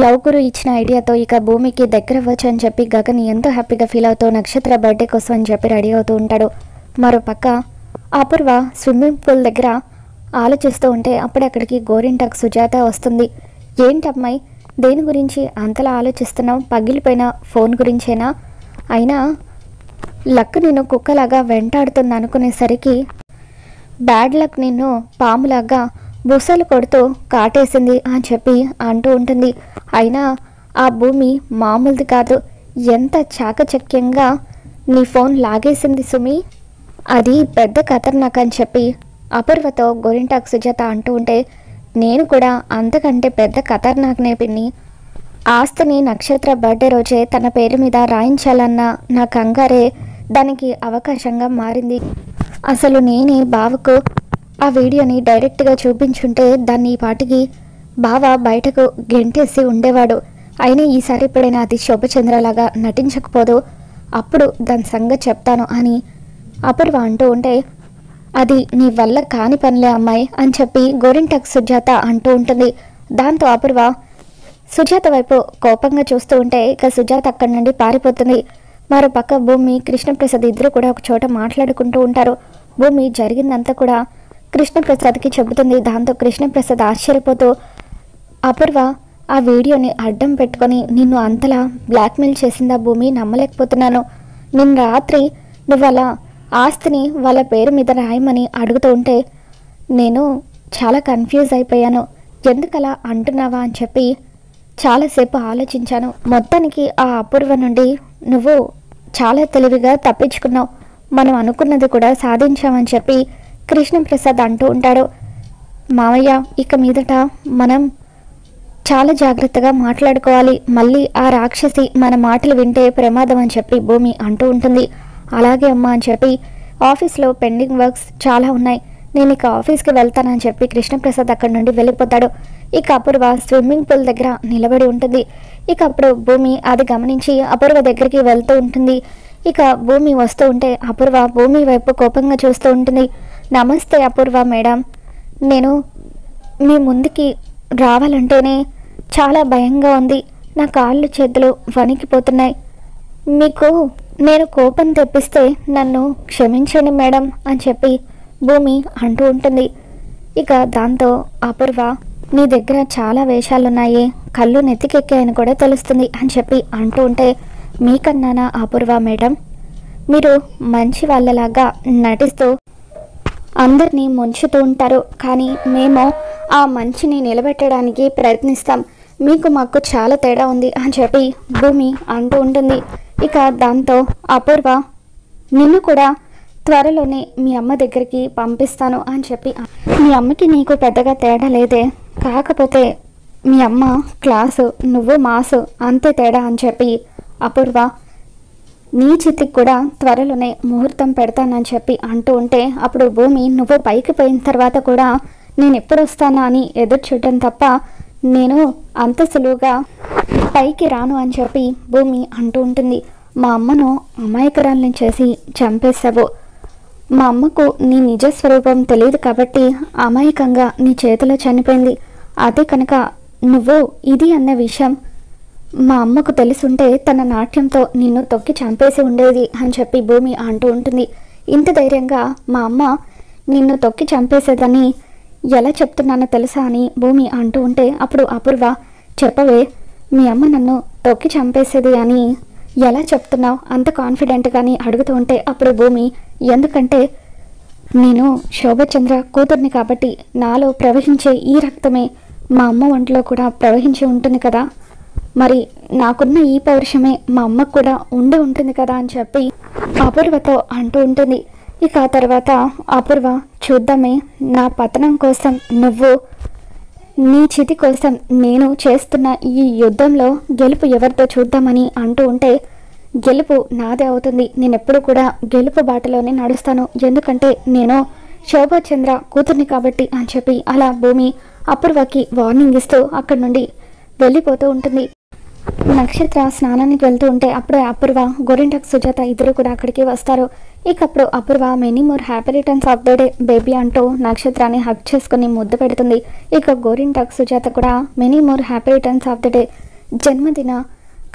Love గురు ఇచ్చిన ఐడియాతో ఇక భూమికి దగ్గర అవ్వచ్చు అని చెప్పి గగన్ ఎంతో హ్యాపీగా ఫీల్ అవుతూ నక్షత్ర బర్త్డే కోసం అని చెప్పి రెడీ అవుతూ ఉంటాడు. మరోపక్క అపూర్వ స్విమ్మింగ్ పూల్ దగ్గర ఆలోచిస్తూ ఉంటే అప్పుడే అక్కడికి గోరింటాకు సుజాత వస్తుంది. ఏంటమ్మాయి, దేని గురించి అంతలా ఆలోచిస్తున్నావు? పగిలిపోయిన ఫోన్ గురించేనా? అయినా లక్ నిన్ను కుక్కలాగా వెంటాడుతుంది అనుకునేసరికి బ్యాడ్ లక్ నిన్ను పాములాగా బుసలు కొడుతూ కాటేసింది అని చెప్పి అంటూ ఉంటుంది. అయినా ఆ భూమి మామూలుది కాదు, ఎంత చాకచక్యంగా నీ ఫోన్ లాగేసింది సుమి, అది పెద్ద ఖతర్నాక్ అని చెప్పి అపూర్వతో గోరింటాకు సుజాత అంటూ ఉంటే, నేను కూడా అంతకంటే పెద్ద ఖతర్నాక్నే పిన్ని. ఆస్తిని నక్షత్ర బర్త్డే రోజే తన పేరు మీద రాయించాలన్న నా కంగారే దానికి అవకాశంగా మారింది. అసలు నేనే బావకు ఆ వీడియోని డైరెక్ట్గా చూపించుంటే దాన్ని ఈ పాటికి బావ బయటకు గెంటేసి ఉండేవాడు. అయినా ఈసారి ఎప్పుడైనా అది శోభచంద్రలాగా నటించకపోదు, అప్పుడు దాని సంగతి చెప్తాను అని అపూర్వ అంటూ ఉంటే, అది నీ వల్ల కాని పనిలే అమ్మాయి అని చెప్పి గోరింటాకు సుజాత అంటూ ఉంటుంది. దాంతో అపూర్వ సుజాత వైపు కోపంగా చూస్తూ ఉంటే ఇక సుజాత అక్కడి నుండి పారిపోతుంది. మరోపక్క భూమి కృష్ణప్రసాద్ ఇద్దరు కూడా ఒక చోట మాట్లాడుకుంటూ ఉంటారు. భూమి జరిగిందంతా కూడా కృష్ణప్రసాద్కి చెబుతుంది. దాంతో కృష్ణప్రసాద్ ఆశ్చర్యపోతూ, అపూర్వ ఆ వీడియోని అడ్డం పెట్టుకొని నిన్ను అంతలా బ్లాక్మెయిల్ చేసిందా భూమి? నమ్మలేకపోతున్నాను. నిన్న రాత్రి నువ్వు అలా ఆస్తిని వాళ్ళ పేరు మీద రాయమని అడుగుతూ ఉంటే నేను చాలా కన్ఫ్యూజ్ అయిపోయాను. ఎందుకలా అంటున్నావా అని చెప్పి చాలాసేపు ఆలోచించాను. మొత్తానికి ఆ అపూర్వ నుండి నువ్వు చాలా తెలివిగా తప్పించుకున్నావు, మనం అనుకున్నది కూడా సాధించామని చెప్పి కృష్ణప్రసాద్ అంటూ ఉంటాడు. మావయ్య, ఇక మీదట మనం చాలా జాగ్రత్తగా మాట్లాడుకోవాలి, మళ్ళీ ఆ రాక్షసి మన మాటలు వింటే ప్రమాదం అని చెప్పి భూమి అంటూ ఉంటుంది. అలాగే అమ్మ అని చెప్పి ఆఫీస్లో పెండింగ్ వర్క్స్ చాలా ఉన్నాయి, నేను ఇక ఆఫీస్కి వెళ్తానని చెప్పి కృష్ణప్రసాద్ అక్కడి నుండి వెళ్ళిపోతాడు. ఇక అపూర్వ స్విమ్మింగ్ పూల్ దగ్గర నిలబడి ఉంటుంది. ఇక అప్పుడు భూమి అది గమనించి అపూర్వ దగ్గరికి వెళ్తూ ఉంటుంది. ఇక భూమి వస్తూ ఉంటే అపూర్వ భూమి వైపు కోపంగా చూస్తూ ఉంటుంది. నమస్తే అపూర్వ మేడం, నేను మీ ముందుకి రావాలంటేనే చాలా భయంగా ఉంది, నా కాళ్ళు చేతులు వణికిపోతున్నాయి, మీకు నేను కోపం తెప్పిస్తే నన్ను క్షమించండి మేడం అని చెప్పి భూమి అంటూ ఉంటుంది. ఇక దాంతో అపూర్వ, నీ దగ్గర చాలా వేషాలున్నాయి, కళ్ళు నెత్తికెక్కాయని కూడా తెలుస్తుంది అని చెప్పి అంటూ ఉంటే, మీకన్నానా అపూర్వ మేడం, మీరు మంచి వాళ్ళలాగా నటిస్తూ అందరినీ ముంచుతూ ఉంటారు, కానీ మేము ఆ మంచిని నిలబెట్టడానికి ప్రయత్నిస్తాం, మీకు మాకు చాలా తేడా ఉంది అని చెప్పి భూమి అంటూ ఉంటుంది. ఇక దాంతో అపూర్వ, నిన్ను కూడా త్వరలోనే మీ అమ్మ దగ్గరికి పంపిస్తాను అని చెప్పి, మీ అమ్మకి నీకు పెద్దగా తేడా లేదే, కాకపోతే మీ అమ్మ క్లాసు, నువ్వు మాసు, అంతే తేడా అని చెప్పి అపూర్వ, నీ చితికి కూడా త్వరలోనే ముహూర్తం పెడతానని చెప్పి అంటూ ఉంటే, అప్పుడు భూమి, నువ్వు పైకి పోయిన తర్వాత కూడా నేను ఎప్పుడు వస్తానా అని ఎదురు చూడటం తప్ప నేను అంత సులువుగా పైకి రాను అని చెప్పి భూమి అంటూ ఉంటుంది. మా అమ్మను అమాయకురాల్ని చేసి చంపేశావు, మా అమ్మకు నీ నిజస్వరూపం తెలియదు కాబట్టి అమాయకంగా నీ చేతిలో చనిపోయింది, అదే కనుక నువ్వు ఇది అన్న విషయం మా అమ్మకు తెలుసుంటే తన నాట్యంతో నిన్ను తొక్కి చంపేసి ఉండేది అని చెప్పి భూమి అంటూ ఉంటుంది. ఇంత ధైర్యంగా మా అమ్మ నిన్ను తొక్కి చంపేసేదని ఎలా చెప్తున్నానో తెలుసా అని భూమి అంటూ ఉంటే, అప్పుడు అపూర్వ, చెప్పవే, మీ అమ్మ నన్ను తొక్కి చంపేసేది అని ఎలా చెప్తున్నావు అంత కాన్ఫిడెంట్గాని అడుగుతూ ఉంటే, అప్పుడు భూమి, ఎందుకంటే నేను శోభచంద్ర కూతుర్ని కాబట్టి నాలో ప్రవహించే ఈ రక్తమే మా అమ్మ ఒంట్లో కూడా ప్రవహించి ఉంటుంది కదా, మరి నాకున్న ఈ పౌరుషమే మా అమ్మకు కూడా ఉంటుంది కదా అని చెప్పి అపూర్వతో అంటూ ఉంటుంది. ఇక తర్వాత అపూర్వ, చూద్దామే, నా పతనం కోసం నువ్వు, నీ చితి కోసం నేను చేస్తున్న ఈ యుద్ధంలో గెలుపు ఎవరితో చూద్దామని అంటూ ఉంటే, గెలుపు నాదే అవుతుంది, నేను ఎప్పుడు కూడా గెలుపు బాటలోనే నడుస్తాను, ఎందుకంటే నేను శోభచంద్ర కూతుర్ని కాబట్టి అని చెప్పి అలా భూమి అపూర్వకి వార్నింగ్ ఇస్తూ అక్కడి నుండి వెళ్ళిపోతూ ఉంటుంది. నక్షత్ర స్నానానికి వెళ్తూ ఉంటే అప్పుడే అపూర్వ, గోరింటాకు సుజాత ఇద్దరు కూడా అక్కడికి వస్తారు. ఇక అప్పుడు Apoorva many more happy returns of the day baby అంటూ నక్షత్రాన్ని హగ్ చేసుకుని ముద్దు పెడుతుంది. ఇక గోరింటాకు సుజాత కూడా many more happy returns of the day, జన్మదిన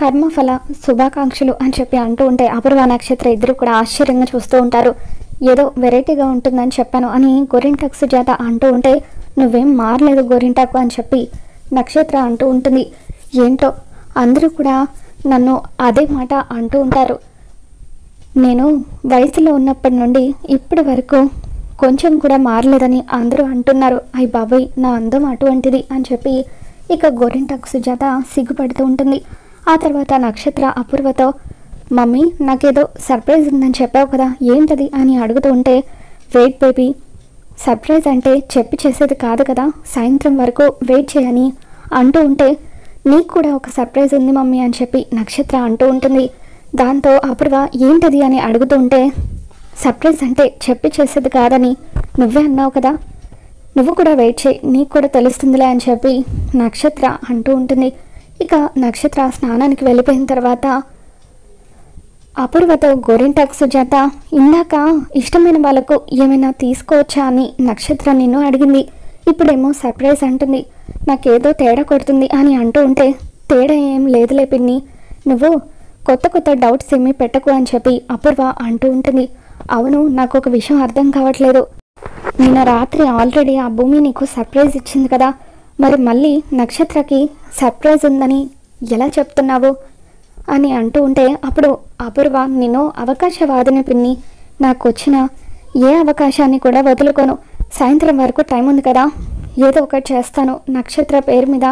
కర్మఫల శుభాకాంక్షలు అని చెప్పి అంటూ ఉంటే అపూర్వ, నక్షత్ర ఇద్దరు కూడా ఆశ్చర్యంగా చూస్తూ ఉంటారు. ఏదో వెరైటీగా ఉంటుందని చెప్పాను అని గోరింటాకు సుజాత అంటూ ఉంటే, నువ్వేం మారలేదు గోరింటాకు అని చెప్పి నక్షత్ర అంటూ ఉంటుంది. ఏంటో అందరూ కూడా నన్ను అదే మాట అంటూ ఉంటారు. నేను వయసులో ఉన్నప్పటి నుండి ఇప్పటి వరకు కొంచెం కూడా మారలేదని అందరూ అంటున్నారు. అయ్య బాబాయ్, నా అందం అటువంటిది అని చెప్పి ఇక గోరింటాకు సుజాత సిగ్గుపడుతూ ఉంటుంది. ఆ తర్వాత నక్షత్ర అపూర్వతో, మమ్మీ నాకేదో సర్ప్రైజ్ ఉందని చెప్పావు కదా, ఏంటది అని అడుగుతూ ఉంటే, వెయిట్ బేబీ, సర్ప్రైజ్ అంటే చెప్పి చేసేది కాదు కదా, సాయంత్రం వరకు వెయిట్ చేయని అంటూ ఉంటే, నీకు కూడా ఒక సర్ప్రైజ్ ఉంది మమ్మీ అని చెప్పి నక్షత్ర అంటూ ఉంటుంది. దాంతో అపూర్వ ఏంటది అని అడుగుతూ ఉంటే, సర్ప్రైజ్ అంటే చెప్పి చేసేది కాదని నువ్వే అన్నావు కదా, నువ్వు కూడా వెయిట్ చేయి, నీకు కూడా తెలుస్తుందిలే అని చెప్పి నక్షత్ర అంటూ ఉంటుంది. ఇక నక్షత్ర స్నానానికి వెళ్ళిపోయిన తర్వాత అపూర్వతో గోరింటాకు సుజాత, ఇందాక ఇష్టమైన వాళ్ళకు ఏమైనా తీసుకోవచ్చా అని నక్షత్ర నిన్ను అడిగింది, ఇప్పుడేమో సర్ప్రైజ్ అంటుంది, నాకేదో తేడా కొడుతుంది అని అంటూ ఉంటే, తేడా ఏం లేదులే పిన్ని, నువ్వు కొత్త కొత్త డౌట్స్ ఏమీ పెట్టకు అని చెప్పి అపూర్వ అంటూ ఉంటుంది. అవును, నాకు ఒక విషయం అర్థం కావట్లేదు, నిన్న రాత్రి ఆల్రెడీ ఆ భూమి నీకు సర్ప్రైజ్ ఇచ్చింది కదా, మరి మళ్ళీ నక్షత్రకి సర్ప్రైజ్ ఉందని ఎలా చెప్తున్నావు అని అంటూ ఉంటే, అప్పుడు అపూర్వ, నేను అవకాశవాదిని పిన్ని, నాకు వచ్చిన ఏ అవకాశాన్ని కూడా వదులుకోను, సాయంత్రం వరకు టైం ఉంది కదా, ఏదో ఒకటి చేస్తాను నక్షత్ర పేరు మీద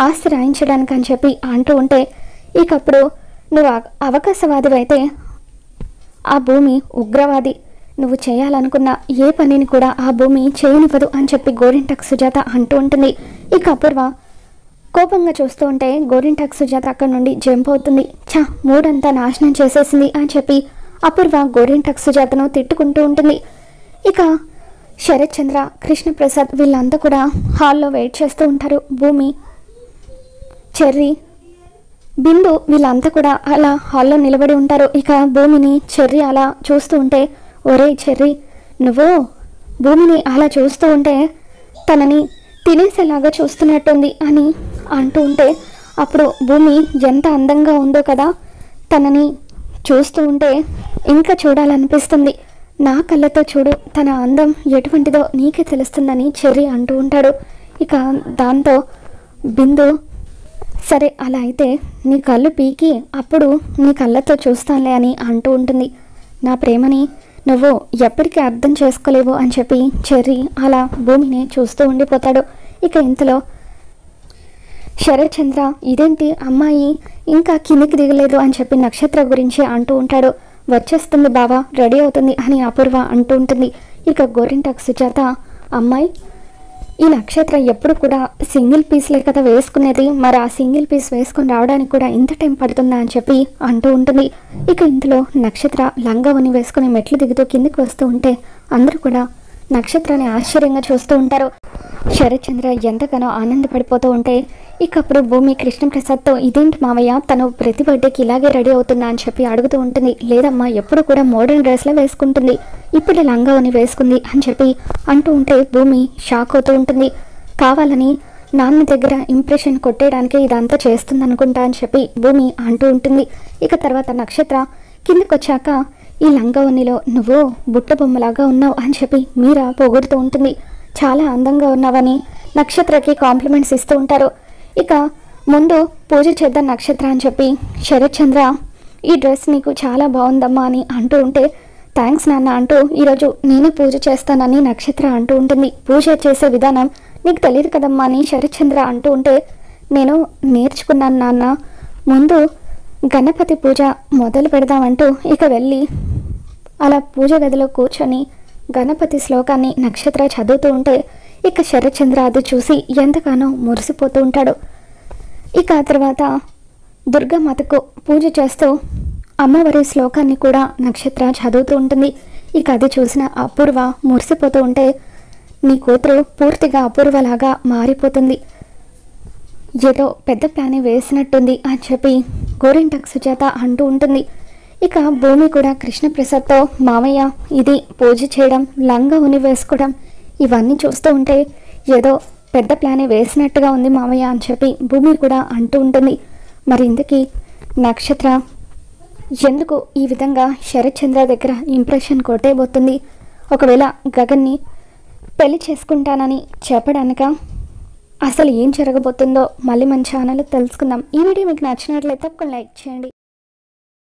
ఆస్తి రాయించడానికి అని చెప్పి అంటూ ఉంటే, ఇకప్పుడు నువ్వు అవకాశవాదివి అయితే ఆ భూమి ఉగ్రవాది, నువ్వు చేయాలనుకున్న ఏ పనిని కూడా ఆ భూమి చేయనివ్వదు అని చెప్పి గోరింటాకు సుజాత అంటూ ఉంటుంది. ఇక అపూర్వ కోపంగా చూస్తూ ఉంటే గోరింటాకు సుజాత అక్కడి నుండి జంప్ అవుతుంది. మూడంతా నాశనం చేసేసింది అని చెప్పి అపూర్వ గోరింటాకు సుజాతను తిట్టుకుంటూ ఉంటుంది. ఇక శరత్ చంద్ర, కృష్ణప్రసాద్ వీళ్ళంతా కూడా హాల్లో వెయిట్ చేస్తూ ఉంటారు. భూమి, చెర్రీ, బిందు వీళ్ళంతా కూడా అలా హాల్లో నిలబడి ఉంటారు. ఇక భూమిని చెర్రీ అలా చూస్తూ ఉంటే, ఒరే చెర్రీ, నువ్వు భూమిని అలా చూస్తూ ఉంటే తనని తినేసేలాగా చూస్తున్నట్టుంది అని అంటూ ఉంటే, అప్పుడు భూమి ఎంత అందంగా ఉందో కదా, తనని చూస్తూ ఉంటే ఇంకా చూడాలనిపిస్తుంది, నా కళ్ళతో చూడు, తన అందం ఎటువంటిదో నీకే తెలుస్తుందని చెర్రీ అంటూ ఉంటాడు. ఇక దాంతో బిందు, సరే అలా అయితే నీ కళ్ళు పీకి అప్పుడు నీ కళ్ళతో చూస్తానులే అని అంటూ ఉంటుంది. నా ప్రేమని నువ్వు ఎప్పటికీ అర్థం చేసుకోలేవు అని చెప్పి చెర్రీ అలా భూమిని చూస్తూ ఉండిపోతాడు. ఇక ఇంతలో శరత్ చంద్ర, ఇదేంటి అమ్మాయి ఇంకా కిందికి దిగలేదు అని చెప్పి నక్షత్ర గురించి అంటూ ఉంటాడు. వచ్చేస్తుంది బావా, రెడీ అవుతుంది అని అపూర్వ అంటూ ఉంటుంది. ఇక గోరింటాకు సుజాత, అమ్మాయి ఈ నక్షత్ర ఎప్పుడు కూడా సింగిల్ పీస్లే కదా వేసుకునేది, మరి ఆ సింగిల్ పీస్ వేసుకొని రావడానికి కూడా ఇంత టైం పడుతుందా అని చెప్పి అంటూ ఉంటుంది. ఇక ఇందులో నక్షత్ర లంగావని వేసుకుని మెట్లు దిగుతూ కిందికి వస్తూ ఉంటే అందరూ కూడా నక్షత్రాన్ని ఆశ్చర్యంగా చూస్తూ ఉంటారు. శరత్ చంద్ర ఎంతగానో ఆనందపడిపోతూ ఉంటే, ఇక అప్పుడు భూమి కృష్ణప్రసాద్తో, ఇదేంటి మావయ్య తను ప్రతి బర్త్డేకి ఇలాగే రెడీ అవుతుందా అని చెప్పి అడుగుతూ ఉంటుంది. లేదమ్మా, ఎప్పుడు కూడా మోడర్న్ డ్రెస్లో వేసుకుంటుంది, ఇప్పుడే లంగావని వేసుకుంది అని చెప్పి అంటూ ఉంటే భూమి షాక్ అవుతూ ఉంటుంది. కావాలని నాన్న దగ్గర ఇంప్రెషన్ కొట్టేయడానికి ఇదంతా చేస్తుంది అనుకుంటా అని చెప్పి భూమి అంటూ ఉంటుంది. ఇక తర్వాత నక్షత్ర కిందకు వచ్చాక, ఈ లంగావనిలో నువ్వు బుట్ట బొమ్మలాగా ఉన్నావు అని చెప్పి మీరా పొగుడుతూ ఉంటుంది. చాలా అందంగా ఉన్నావని నక్షత్రకి కాంప్లిమెంట్స్ ఇస్తూ ఉంటారు. ఇక ముందు పూజ చేద్దాం నక్షత్ర అని చెప్పి శరత్ చంద్ర, ఈ డ్రెస్ నీకు చాలా బాగుందమ్మా అని అంటూ ఉంటే, థ్యాంక్స్ నాన్న అంటూ ఈరోజు నేనే పూజ చేస్తానని నక్షత్ర అంటూ ఉంటుంది. పూజ చేసే విధానం నీకు తెలియదు కదమ్మా అని శరత్ చంద్ర అంటూ ఉంటే, నేను నేర్చుకున్నాను నాన్న, ముందు గణపతి పూజ మొదలు పెడదామంటూ ఇక వెళ్ళి అలా పూజ గదిలో కూర్చొని గణపతి శ్లోకాన్ని నక్షత్ర చదువుతూ ఉంటే, ఇక శరత్ చంద్ర అది చూసి ఎంతగానో మురిసిపోతూ ఉంటాడు. ఇక ఆ తర్వాత దుర్గామాతకు పూజ చేస్తూ అమ్మవారి శ్లోకాన్ని కూడా నక్షత్ర చదువుతూ ఉంటుంది. ఇక అది చూసిన అపూర్వ మురిసిపోతూ ఉంటే, నీ కూతురు పూర్తిగా అపూర్వలాగా మారిపోతుంది, ఏదో పెద్ద ప్లానే వేసినట్టుంది అని చెప్పి గోరింటాక్ సుజాత అంటూ ఉంటుంది. ఇక భూమి కూడా కృష్ణప్రసాద్తో మామయ్య ఇది పూజ చేయడం, లంగా ఉని వేసుకోవడం ఇవన్నీ చూస్తూ ఉంటే ఏదో పెద్ద ప్లానే వేసినట్టుగా ఉంది మామయ్య అని చెప్పి భూమి కూడా అంటూ ఉంటుంది. మరి ఇందుకీ నక్షత్ర ఎందుకు ఈ విధంగా శరత్ చంద్ర దగ్గర ఇంప్రెషన్ కొట్టేయబోతుంది? ఒకవేళ గగన్ని పెళ్లి చేసుకుంటానని చెప్పడానిక? అసలు ఏం జరగబోతుందో మళ్ళీ మన ఛానల్లో తెలుసుకుందాం. ఈ వీడియో మీకు నచ్చినట్లయితే తప్పకుండా లైక్ చేయండి.